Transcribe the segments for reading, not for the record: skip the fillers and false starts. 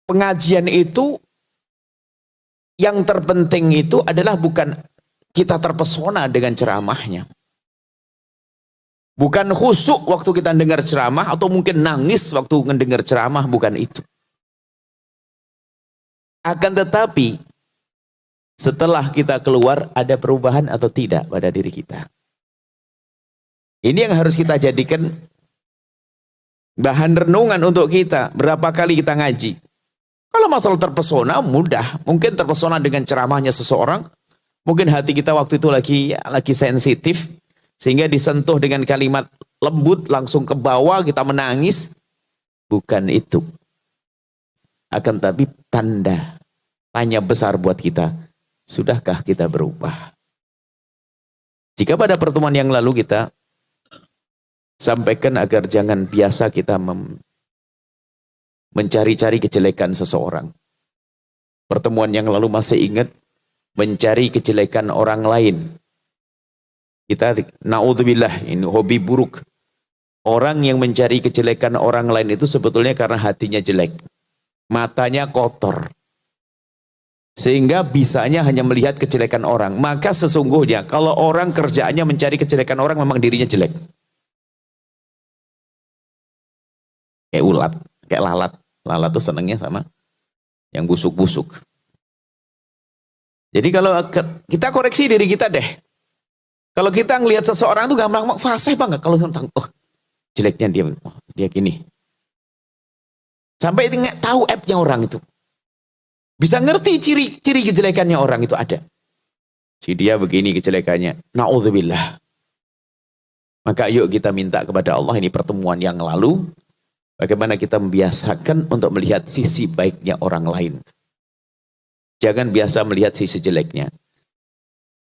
pengajian itu yang terpenting itu adalah bukan kita terpesona dengan ceramahnya. Bukan khusyuk waktu kita dengar ceramah atau mungkin nangis waktu mendengar ceramah, bukan itu. Akan tetapi setelah kita keluar ada perubahan atau tidak pada diri kita. Ini yang harus kita jadikan bahan renungan untuk kita. Berapa kali kita ngaji? Kalau masalah terpesona mudah, mungkin terpesona dengan ceramahnya seseorang, mungkin hati kita waktu itu lagi sensitif, sehingga disentuh dengan kalimat lembut, langsung ke bawah, kita menangis. Bukan itu. Akan tapi tanya besar buat kita. Sudahkah kita berubah? Jika pada pertemuan yang lalu kita sampaikan agar jangan biasa kita mencari-cari kejelekan seseorang. Pertemuan yang lalu masih ingat mencari kejelekan orang lain. Kita naudzubillah, ini hobi buruk. Orang yang mencari kejelekan orang lain itu sebetulnya karena hatinya jelek. Matanya kotor. Sehingga bisanya hanya melihat kejelekan orang. Maka sesungguhnya kalau orang kerjaannya mencari kejelekan orang, memang dirinya jelek. Kayak ulat, kayak lalat. Lalat tuh senengnya sama yang busuk-busuk. Jadi kalau kita koreksi diri kita deh. Kalau kita ngelihat seseorang tuh gampang fasih banget. Kalau tentang jeleknya dia gini. Sampai nggak tahu aibnya orang itu. Bisa ngerti ciri kejelekannya orang itu ada. Si dia begini kejelekannya. Na'udzubillah. Maka yuk kita minta kepada Allah, ini pertemuan yang lalu, bagaimana kita membiasakan untuk melihat sisi baiknya orang lain. Jangan biasa melihat sisi jeleknya.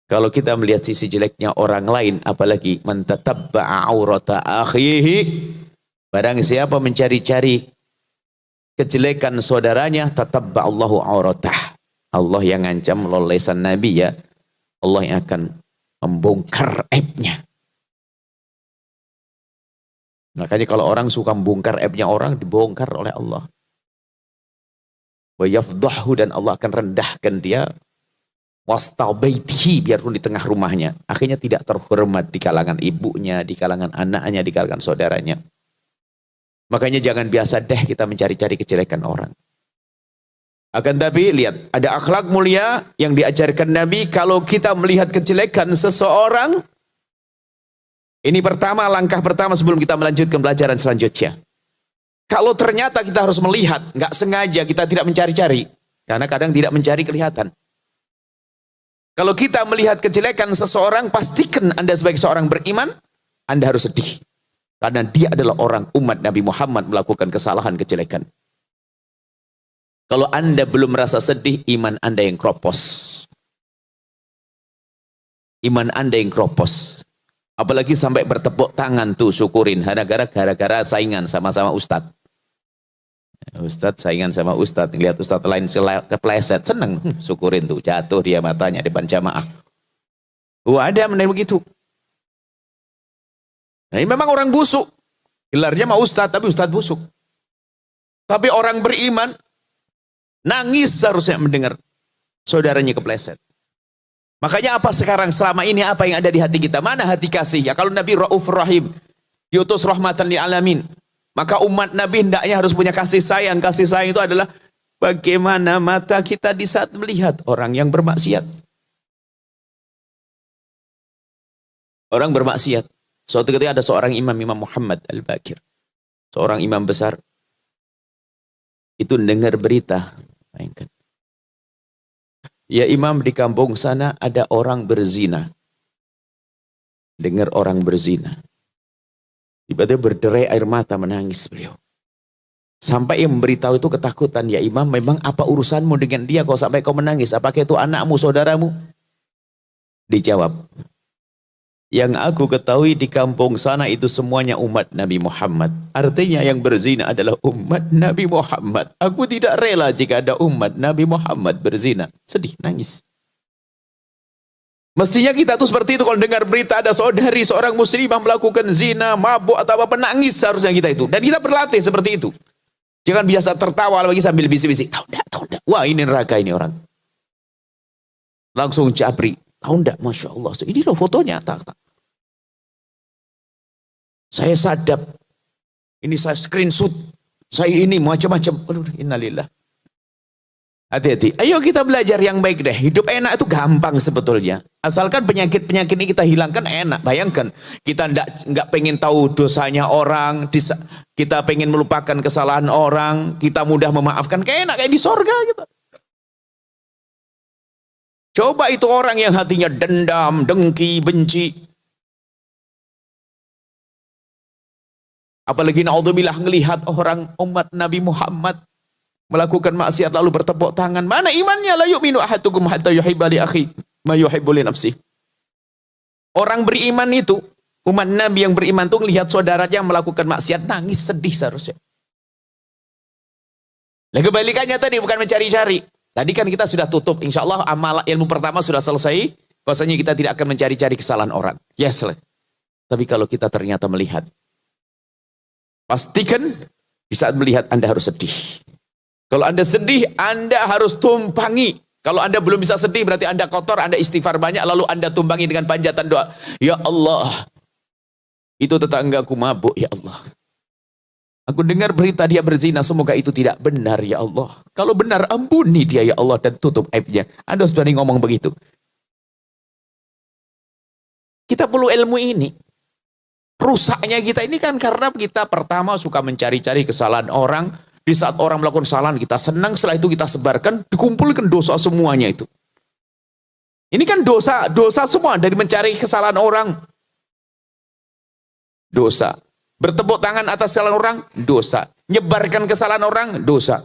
Kalau kita melihat sisi jeleknya orang lain, apalagi man tatabba'a aurata akhihi, barang siapa mencari-cari kejelekan saudaranya, tatabba'allahu auratah. Allah yang ngancam melalui lisan Nabi, ya, Allah yang akan membongkar aibnya. Makanya kalau orang suka membongkar aibnya orang, dibongkar oleh Allah. Wa yafdahu, dan Allah akan rendahkan dia. Wastabaitihi, biarpun di tengah rumahnya. Akhirnya tidak terhormat di kalangan ibunya, di kalangan anaknya, di kalangan saudaranya. Makanya jangan biasa deh kita mencari-cari kejelekan orang. Akan tapi lihat, ada akhlak mulia yang diajarkan Nabi. Kalau kita melihat kejelekan seseorang, ini pertama, langkah pertama sebelum kita melanjutkan pelajaran selanjutnya. Kalau ternyata kita harus melihat, nggak sengaja, kita tidak mencari-cari. Karena kadang tidak mencari kelihatan. Kalau kita melihat kejelekan seseorang, pastikan Anda sebagai seorang beriman, Anda harus sedih. Karena dia adalah orang umat Nabi Muhammad melakukan kesalahan, kejelekan. Kalau Anda belum merasa sedih, iman Anda yang kropos. Iman Anda yang kropos. Apalagi sampai bertepuk tangan tuh, syukurin. Gara-gara saingan sama-sama ustadz. Ustadz saingan sama ustadz, ngelihat ustadz lain kepleset, seneng, syukurin tuh, jatuh dia matanya di depan jamaah. Ada mengenai begitu. Nah, ini memang orang busuk, gelarnya mau ustadz, tapi ustadz busuk. Tapi orang beriman nangis seharusnya mendengar saudaranya kepleset. Makanya apa sekarang, selama ini apa yang ada di hati kita? Mana hati kasih? Ya kalau Nabi Raufur Rahim, diutus rahmatan lil alamin. Maka umat Nabi hendaknya harus punya kasih sayang. Kasih sayang itu adalah bagaimana mata kita di saat melihat orang yang bermaksiat. Orang bermaksiat. Suatu ketika ada seorang imam Muhammad Al-Bakir. Seorang imam besar. Itu dengar berita. Bayangkan. Ya imam, di kampung sana ada orang berzina. Dengar orang berzina. Tiba-tiba berderai air mata, menangis beliau. Sampai yang memberitahu itu ketakutan. Ya imam, memang apa urusanmu dengan dia kau sampai kau menangis? Apakah itu anakmu, saudaramu? Dijawab, yang aku ketahui di kampung sana itu semuanya umat Nabi Muhammad. Artinya yang berzina adalah umat Nabi Muhammad. Aku tidak rela jika ada umat Nabi Muhammad berzina. Sedih, nangis. Mestinya kita tuh seperti itu, kalau dengar berita ada saudari seorang muslimah melakukan zina, mabuk atau apa, penangis seharusnya kita itu. Dan kita berlatih seperti itu. Jangan biasa tertawa lagi sambil bisik-bisik. Tahu enggak? Wah, ini neraka ini orang. Langsung cabri. Tahu enggak? Masya Allah. Ini loh fotonya. Tak. Saya sadap. Ini saya screenshot. Saya ini macam-macam. Aduh, innalillah. Hati-hati. Ayo kita belajar yang baik deh. Hidup enak itu gampang sebetulnya. Asalkan penyakit-penyakit ini kita hilangkan enak. Bayangkan. Kita enggak pengen tahu dosanya orang. Kita pengen melupakan kesalahan orang. Kita mudah memaafkan. Kayak enak. Kayak di sorga gitu. Coba itu orang yang hatinya dendam, dengki, benci. Apalagi na'udzubillah ngelihat orang umat Nabi Muhammad melakukan maksiat lalu bertepuk tangan. Mana imannya? La yu'minu ahadukum hatta yuhibba li akhi ma yuhibbu li nafsihi. Orang beriman itu, umat Nabi yang beriman itu ngelihat saudaranya melakukan maksiat, nangis, sedih seharusnya. Nah, kebalikannya tadi bukan mencari-cari. Tadi kan kita sudah tutup, insya Allah amal ilmu pertama sudah selesai, bahwasanya kita tidak akan mencari-cari kesalahan orang. Yes. Tapi kalau kita ternyata melihat, pastikan di saat melihat Anda harus sedih. Kalau Anda sedih, Anda harus tumpangi. Kalau Anda belum bisa sedih, berarti Anda kotor, Anda istighfar banyak, lalu Anda tumpangi dengan panjatan doa. Ya Allah, itu tetanggaku mabuk, ya Allah. Aku dengar berita dia berzina, semoga itu tidak benar, ya Allah. Kalau benar, ampuni dia, ya Allah, dan tutup aibnya. Anda harus berani ngomong begitu. Kita perlu ilmu ini. Rusaknya kita ini kan karena kita pertama suka mencari-cari kesalahan orang. Di saat orang melakukan kesalahan, kita senang, setelah itu kita sebarkan, dikumpulkan dosa semuanya itu. Ini kan dosa semua dari mencari kesalahan orang. Dosa. Bertepuk tangan atas kesalahan orang, dosa. Nyebarkan kesalahan orang, dosa.